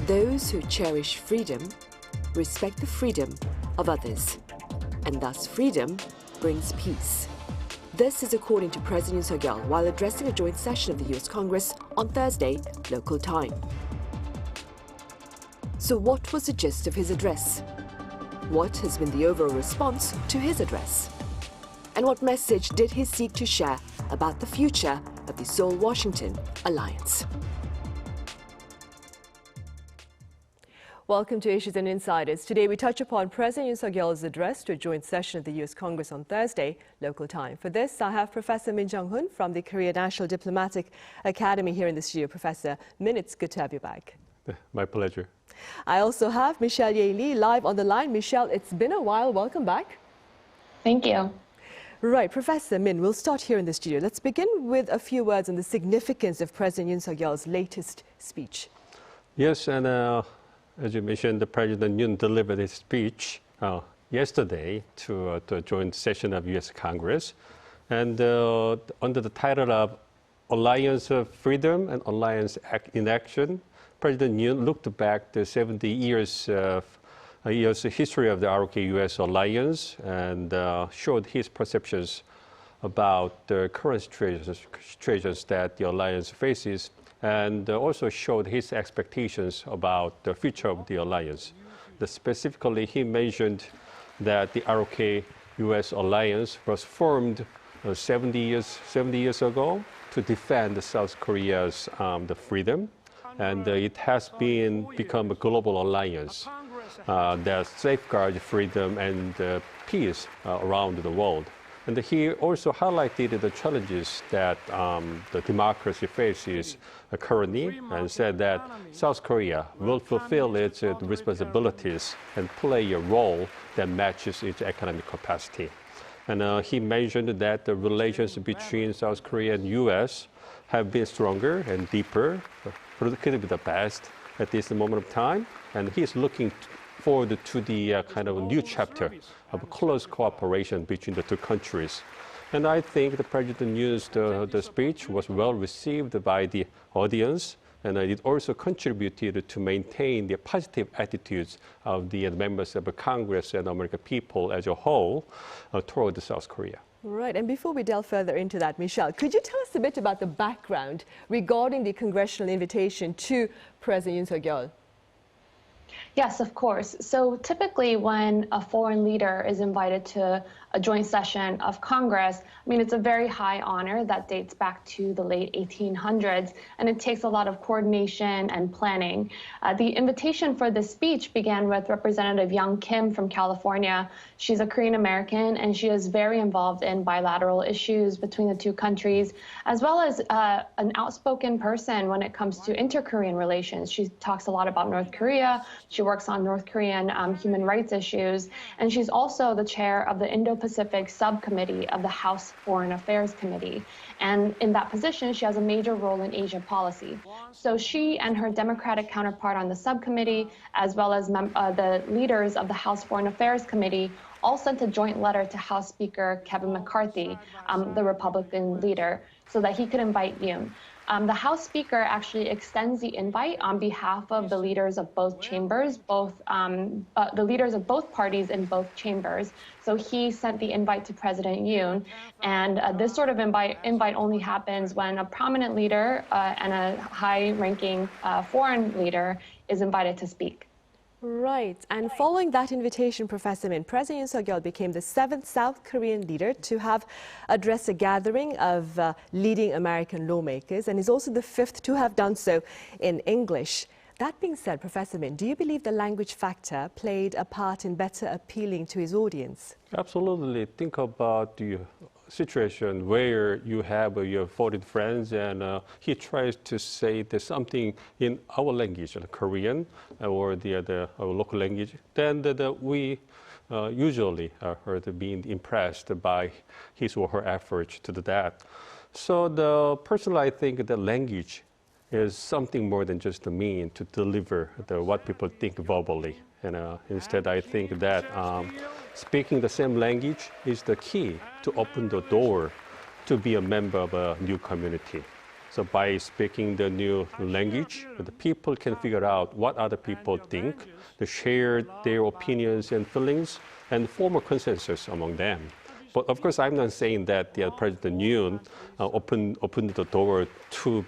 Those who cherish freedom respect the freedom of others, and thus freedom brings peace. This is according to President Yoon Suk Yeol while addressing a joint session of the US Congress on Thursday, local time. So what was the gist of his address? What has been the overall response to his address? And what message did he seek to share about the future of the Seoul-Washington alliance? Welcome to Issues and Insiders. Today we touch upon President Yoon Suk Yeol's address to a joint session of the US Congress on Thursday, local time. For this, I have Professor Min Jeong-hun from the Korea National Diplomatic Academy here in the studio. Professor Min, it's good to have you back. My pleasure. I also have Michelle Ye Hee Lee live on the line. Michelle, it's been a while. Welcome back. Thank you. Right, Professor Min, we'll start here in the studio. Let's begin with a few words on the significance of President Yoon Suk Yeol's latest speech. Yes, and as you mentioned, the President Yoon delivered his speech yesterday to a joint session of U.S. Congress. And under the title of Alliance of Freedom and Alliance in Action, President Yoon looked back the 70 years history of the ROK-US alliance and showed his perceptions about the current situations that the alliance faces, and also showed his expectations about the future of the alliance. Specifically, he mentioned that the ROK-US alliance was formed 70 years ago to defend South Korea's the freedom, and it has become a global alliance that safeguards freedom and peace around the world. And he also highlighted the challenges that the democracy faces currently and said that South Korea will fulfill its responsibilities and play a role that matches its economic capacity. And he mentioned that the relations between South Korea and U.S. have been stronger and deeper, could be the best at this moment of time. And he's looking forward to the kind of new chapter of close cooperation between the two countries. And I think the President used the speech was well received by the audience, and it also contributed to maintain the positive attitudes of the members of the Congress and American people as a whole toward South Korea. Right, and before we delve further into that, Michelle, could you tell us a bit about the background regarding the congressional invitation to President Yoon Suk Yeol? Yes, of course. So typically when a foreign leader is invited to a joint session of Congress, I mean, it's a very high honor that dates back to the late 1800s, and it takes a lot of coordination and planning. The invitation for this speech began with Representative Young Kim from California. She's a Korean American, and she is very involved in bilateral issues between the two countries, as well as an outspoken person when it comes to inter-Korean relations. She talks a lot about North Korea. She works on North Korean human rights issues, and she's also the chair of the Indo-Pacific Subcommittee of the House Foreign Affairs Committee. And in that position, she has a major role in Asia policy. So she and her Democratic counterpart on the subcommittee, as well as the leaders of the House Foreign Affairs Committee, all sent a joint letter to House Speaker Kevin McCarthy, the Republican leader, so that he could invite Yoon. The House Speaker actually extends the invite on behalf of the leaders of both chambers, the leaders of both parties in both chambers. So he sent the invite to President Yoon, and this sort of invite only happens when a prominent leader and a high-ranking foreign leader is invited to speak. Right, and following that invitation, Professor Min, President Yoon Suk Yeol became the 7th South Korean leader to have addressed a gathering of leading American lawmakers, and is also the 5th to have done so in English. That being said, Professor Min, do you believe the language factor played a part in better appealing to his audience? Absolutely. Think about the situation where you have your foreign friends and he tries to say there's something in our language, Korean or the other local language, then we usually are being impressed by his or her efforts to do that. So personally, I think the language is something more than just a mean to deliver what people think verbally. Instead, I think that speaking the same language is the key to open the door to be a member of a new community. So by speaking the new language, the people can figure out what other people think, to share their opinions and feelings, and form a consensus among them. But of course, I'm not saying that President Yoon opened the door to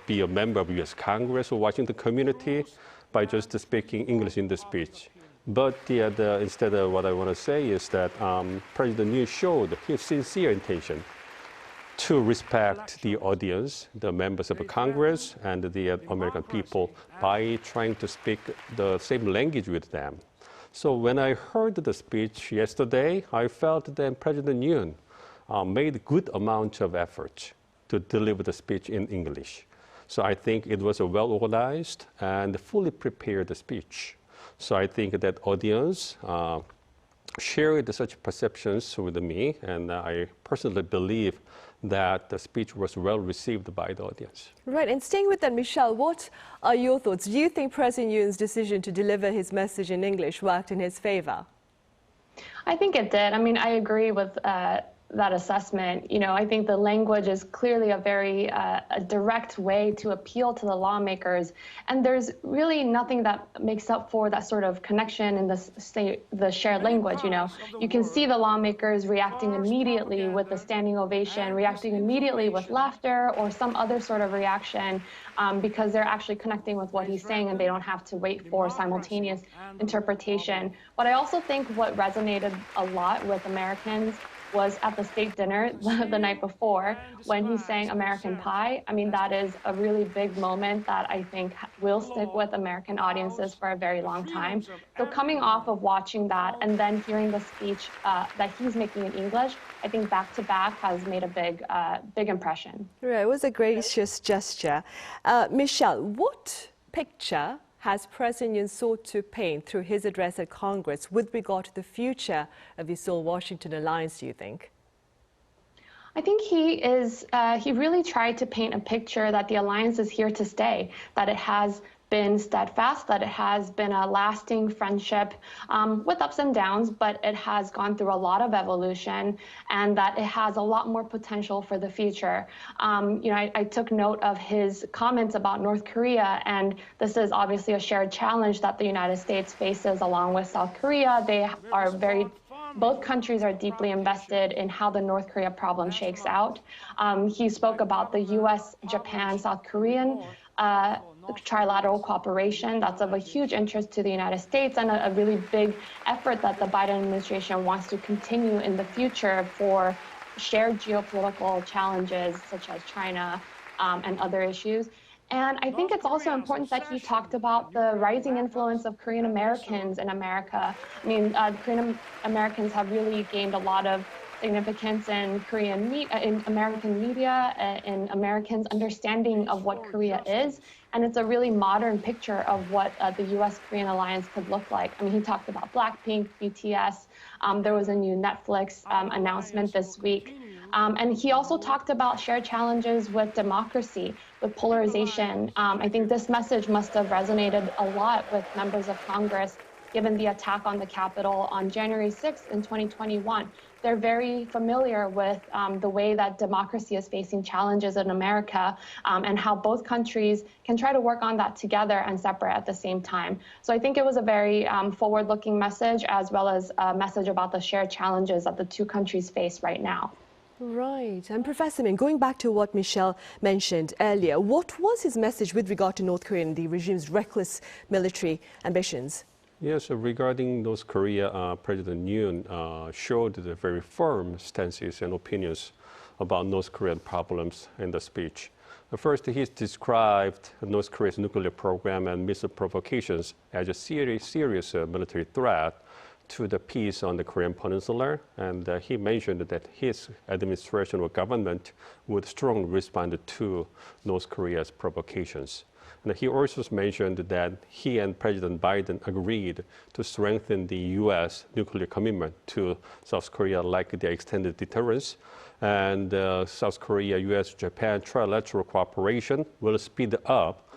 be a member of U.S. Congress or Washington community by just speaking English in the speech. But instead, what I want to say is that President Yoon showed his sincere intention to respect the audience, the members of the Congress, and the American people by trying to speak the same language with them. So when I heard the speech yesterday, I felt that President Yoon made a good amount of effort to deliver the speech in English. So I think it was a well-organized and fully prepared speech. So I think that audience shared such perceptions with me, and I personally believe that the speech was well received by the audience. Right, and staying with that, Michelle, what are your thoughts? Do you think President Yoon's decision to deliver his message in English worked in his favor? I think it did. I mean, I agree with that assessment. You know, I think the language is clearly a very a direct way to appeal to the lawmakers, and there's really nothing that makes up for that sort of connection in the shared language. You know, you can see the lawmakers reacting immediately with a standing ovation, reacting immediately with laughter or some other sort of reaction because they're actually connecting with what he's saying and they don't have to wait for simultaneous interpretation. But I also think what resonated a lot with Americans was at the state dinner the night before when he sang American Pie. I mean, that is a really big moment that I think will stick with American audiences for a very long time. So coming off of watching that and then hearing the speech that he's making in English, I think back to back has made a big impression. Right, it was a gracious gesture. Michelle, what picture has President Yoon sought to paint through his address at Congress with regard to the future of the Seoul-Washington alliance, do you think? I think he really tried to paint a picture that the alliance is here to stay, that it has been steadfast, that it has been a lasting friendship with ups and downs, but it has gone through a lot of evolution and that it has a lot more potential for the future. You know, I took note of his comments about North Korea, and this is obviously a shared challenge that the United States faces along with South Korea. They are both countries are deeply invested in how the North Korea problem shakes out. He spoke about the U.S., Japan, South Korean trilateral cooperation. That's of a huge interest to the United States and a really big effort that the Biden administration wants to continue in the future for shared geopolitical challenges such as China and other issues. And I think it's also important that he talked about the rising influence of Korean Americans in America. I mean, Korean Americans have really gained a lot of significance in in American media, in Americans' understanding of what Korea is. And it's a really modern picture of what the U.S.-Korean alliance could look like. I mean, he talked about Blackpink, BTS. There was a new Netflix announcement this week. And he also talked about shared challenges with democracy, with polarization. I think this message must have resonated a lot with members of Congress, given the attack on the Capitol on January 6th in 2021. They're very familiar with the way that democracy is facing challenges in America and how both countries can try to work on that together and separate at the same time. So I think it was a very forward-looking message, as well as a message about the shared challenges that the two countries face right now. Right. And Professor Min, going back to what Michelle mentioned earlier, what was his message with regard to North Korea and the regime's reckless military ambitions? Yes, regarding North Korea, President Yoon showed the very firm stances and opinions about North Korean problems in the speech. First, he described North Korea's nuclear program and missile provocations as a serious military threat to the peace on the Korean Peninsula, and he mentioned that his administration or government would strongly respond to North Korea's provocations. And he also mentioned that he and President Biden agreed to strengthen the U.S. nuclear commitment to South Korea, like the extended deterrence. And South Korea, U.S., Japan trilateral cooperation will speed up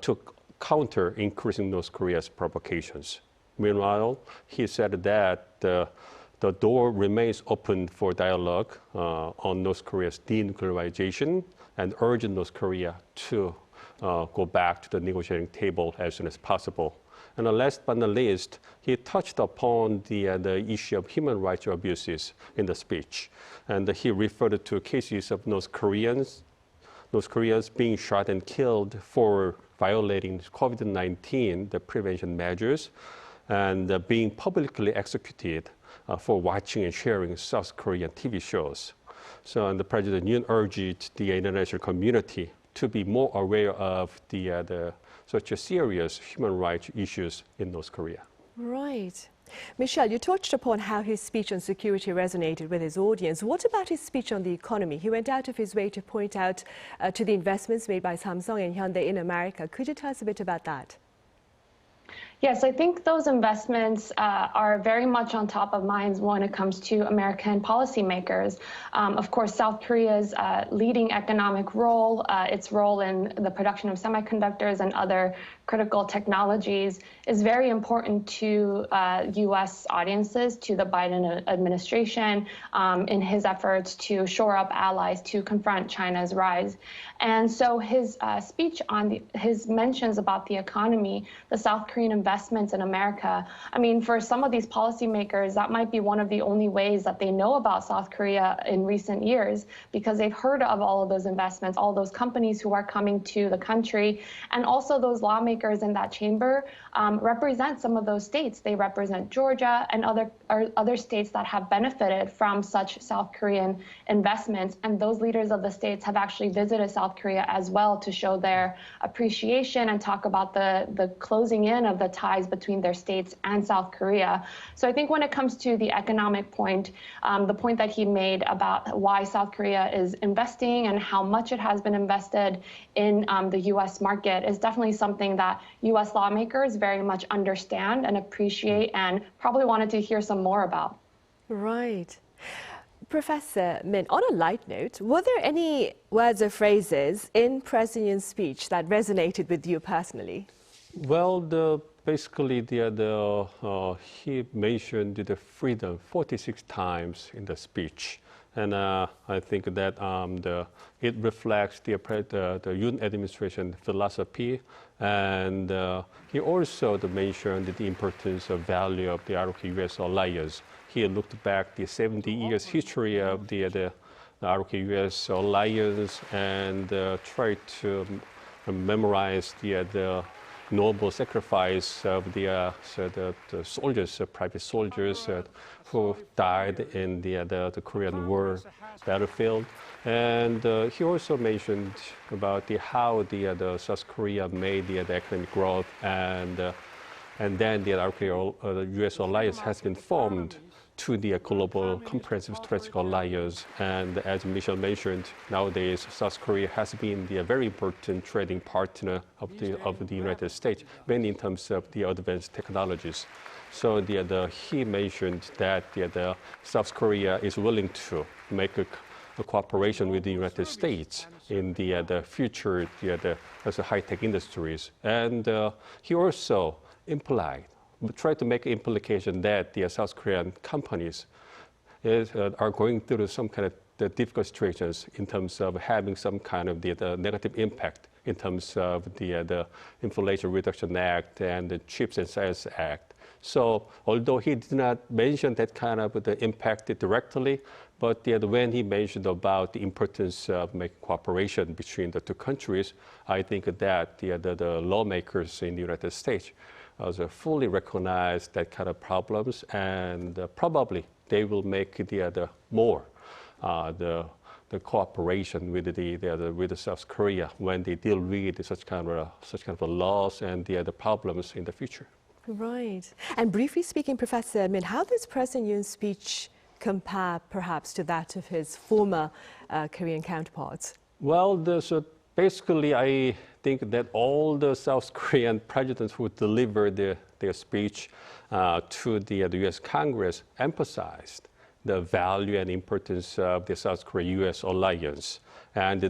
to counter increasing North Korea's provocations. Meanwhile, he said that the door remains open for dialogue on North Korea's denuclearization and urged North Korea to go back to the negotiating table as soon as possible. And last but not least, he touched upon the issue of human rights abuses in the speech. And he referred to cases of North Koreans being shot and killed for violating COVID-19, the prevention measures, and being publicly executed for watching and sharing South Korean TV shows. So and the President Yoon urged the international community to be more aware of such a serious human rights issues in North Korea. Right. Michelle, you touched upon how his speech on security resonated with his audience. What about his speech on the economy? He went out of his way to point out to the investments made by Samsung and Hyundai in America. Could you tell us a bit about that? Yes, I think those investments are very much on top of minds when it comes to American policymakers. Of course, South Korea's leading economic role, its role in the production of semiconductors and other critical technologies is very important to U.S. audiences, to the Biden administration, in his efforts to shore up allies to confront China's rise. And so his speech on his mentions about the economy, the South Korean investments in America, I mean, for some of these policymakers, that might be one of the only ways that they know about South Korea in recent years, because they've heard of all of those investments, all those companies who are coming to the country, and also those lawmakers in that chamber represent some of those states. They represent Georgia and other states that have benefited from such South Korean investments. And those leaders of the states have actually visited South Korea as well to show their appreciation and talk about the closing in of the ties between their states and South Korea. So I think when it comes to the economic point, the point that he made about why South Korea is investing and how much it has been invested in the U.S. market is definitely something that U.S. lawmakers very much understand and appreciate and probably wanted to hear some more about. Right. Professor Min, on a light note, were there any words or phrases in President Yoon's speech that resonated with you personally? Well, basically, he mentioned the freedom 46 times in the speech. And I think that it reflects the Yoon administration philosophy. And he also mentioned the importance of value of the ROK-US alliance. He looked back the 70 years history of the ROK-US alliance and tried to memorize the noble sacrifice of the soldiers, private soldiers who died in the Korean War battlefield. And he also mentioned about how the South Korea made the economic growth, and then the ROK-US alliance has been formed to the global comprehensive strategic alliance. And as Michelle mentioned, nowadays South Korea has been the very important trading partner of the United States, mainly in terms of the advanced technologies. So he mentioned that the South Korea is willing to make a cooperation with the United States in the future as a high-tech industries. And he also tried to make implication that the South Korean companies are going through some kind of the difficult situations in terms of having some kind of the negative impact in terms of the Inflation Reduction Act and the Chips and Science Act. So although he did not mention that kind of the impact directly, but when he mentioned about the importance of making cooperation between the two countries, I think that the lawmakers in the United States fully recognize that kind of problems, and probably they will make the cooperation with South Korea when they deal with such kind of laws and the problems in the future. Right. And briefly speaking, Professor Min, how does President Yoon's speech compare perhaps to that of his former Korean counterparts? Well, so basically, I think that all the South Korean presidents who delivered their speech to the U.S. Congress emphasized the value and importance of the South Korea-U.S. alliance, and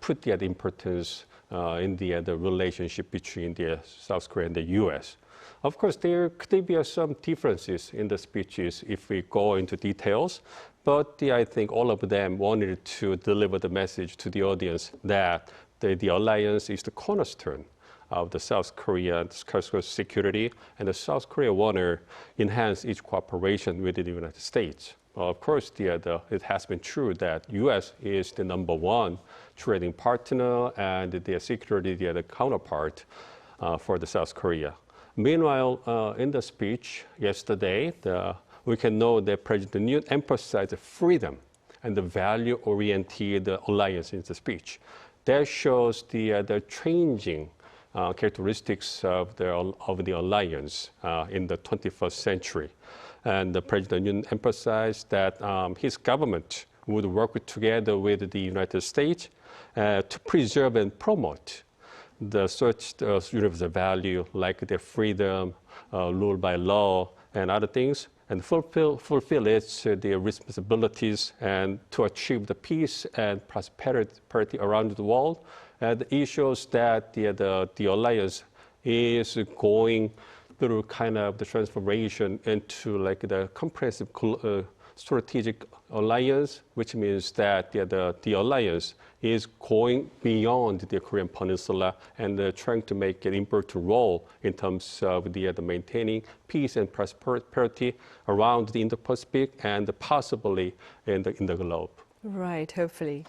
put the importance in the relationship between the South Korea and the U.S. Of course, there could be some differences in the speeches if we go into details, But I think all of them wanted to deliver the message to the audience that the alliance is the cornerstone of the South Korean security, and the South Korea want to enhance its cooperation with the United States. Of course, it has been true that U.S. is the #1 trading partner and the security the counterpart for the South Korea. Meanwhile, in the speech yesterday, we can know that President Yoon emphasized freedom and the value-oriented alliance in the speech. That shows the changing characteristics of the alliance in the 21st century. And President Yoon emphasized that his government would work together with the United States to preserve and promote such universal value like the freedom, rule by law, and other things, and fulfill its the responsibilities and to achieve the peace and prosperity around the world. And it shows that the alliance is going through kind of the transformation into like the comprehensive strategic alliance, which means that the alliance is going beyond the Korean Peninsula and trying to make an important role in terms of the maintaining peace and prosperity around the Indo-Pacific and possibly in the globe. Right, hopefully.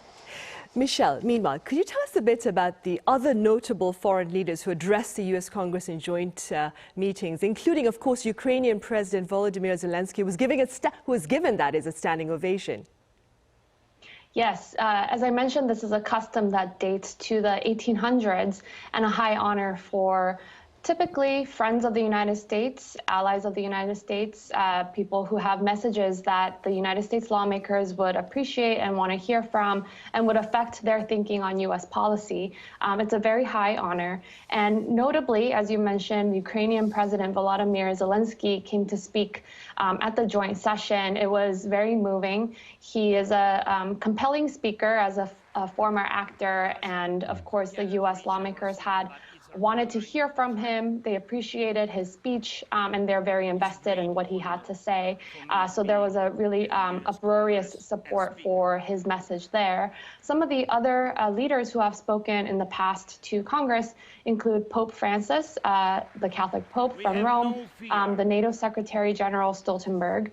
Michelle, meanwhile, could you tell us a bit about the other notable foreign leaders who addressed the U.S. Congress in joint meetings, including, of course, Ukrainian President Volodymyr Zelensky, who was given a standing ovation? Yes, as I mentioned, this is a custom that dates to the 1800s and a high honor for typically friends of the United States, allies of the United States, people who have messages that the United States lawmakers would appreciate and want to hear from and would affect their thinking on U.S. policy. It's a very high honor. And notably, as you mentioned, Ukrainian President Volodymyr Zelensky came to speak at the joint session. It was very moving. He is a compelling speaker as a former actor, and of course, the U.S. lawmakers wanted to hear from him. They appreciated his speech, and they're very invested in what he had to say. So there was a really uproarious support for his message there. Some of the other leaders who have spoken in the past to Congress include Pope Francis, the Catholic Pope from Rome, the NATO Secretary General Stoltenberg,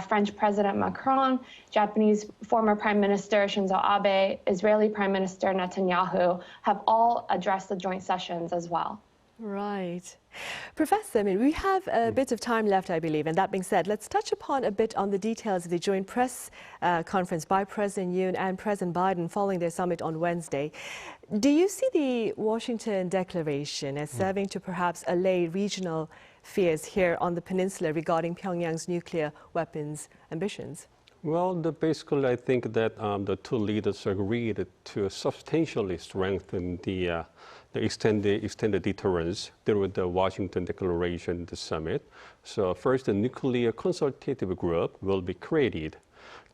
French President Macron, Japanese former Prime Minister Shinzo Abe, Israeli Prime Minister Netanyahu have all addressed the joint sessions as well. Right. Professor, we have a bit of time left, I believe, and that being said, let's touch upon a bit on the details of the joint press conference by President Yoon and President Biden following their summit on Wednesday. Do you see the Washington Declaration as serving to perhaps allay regional fears here on the peninsula regarding Pyongyang's nuclear weapons ambitions? Well, basically, I think that the two leaders agreed to substantially strengthen the extended deterrence through the Washington Declaration, the summit. So first, the nuclear consultative group will be created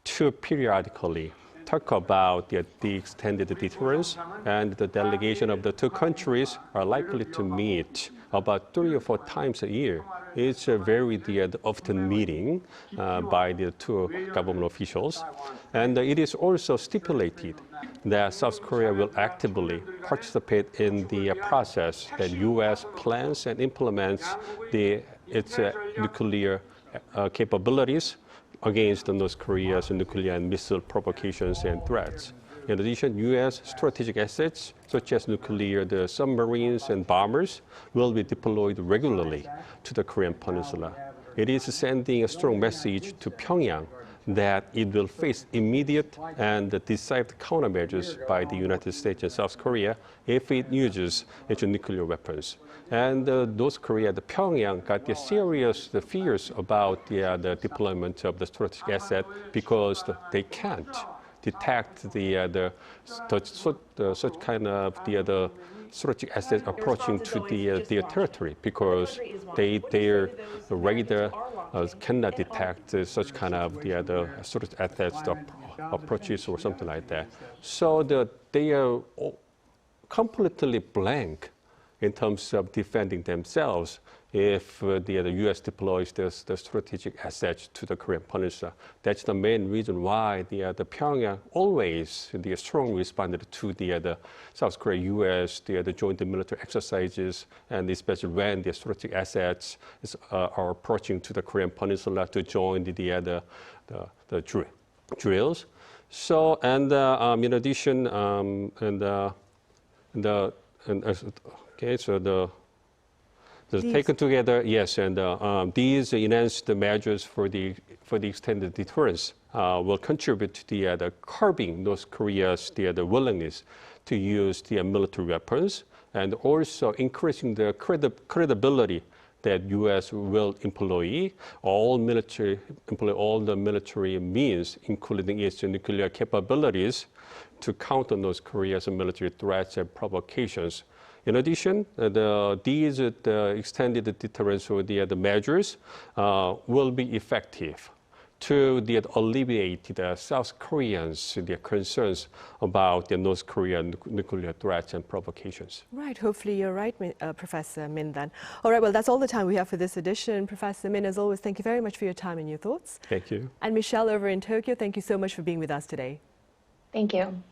to periodically talk about the extended deterrence, and the delegation of the two countries are likely to meet about 3 or 4 times a year. It's a very often meeting by the two government officials. And it is also stipulated that South Korea will actively participate in the process that U.S. plans and implements its nuclear capabilities against North Korea's nuclear and missile provocations and threats. In addition, U.S. strategic assets, such as nuclear submarines and bombers, will be deployed regularly to the Korean Peninsula. It is sending a strong message to Pyongyang that it will face immediate and decisive countermeasures by the United States and South Korea if it uses its nuclear weapons. And North Korea, the Pyongyang, got the serious fears about the deployment of the strategic asset because they can't detect such kind of strategic assets approaching to their territory, because their radar cannot detect such kind of strategic assets approaches or something like that. So they are completely blank in terms of defending themselves if the U.S. deploys the strategic assets to the Korean Peninsula. That's the main reason why the Pyongyang always strongly responded to the South Korea-U.S. the joint military exercises, and especially when the strategic assets are approaching to the Korean Peninsula to join the drills. So, and in addition, taken together, yes, and these enhanced measures for the extended deterrence will contribute to the curbing North Korea's the willingness to use the military weapons, and also increasing the credibility that U.S. will employ all the military means, including its nuclear capabilities, to counter North Korea's military threats and provocations. In addition, these extended deterrence or the measures will be effective to alleviate the South Koreans' their concerns about the North Korean nuclear threats and provocations. Right, hopefully you're right, Professor Min then. All right, well, that's all the time we have for this edition. Professor Min, as always, thank you very much for your time and your thoughts. Thank you. And Michelle over in Tokyo, thank you so much for being with us today. Thank you.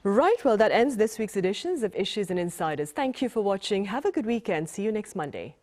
Right, well, that ends this week's editions of Issues and Insiders. Thank you for watching. Have a good weekend. See you next Monday.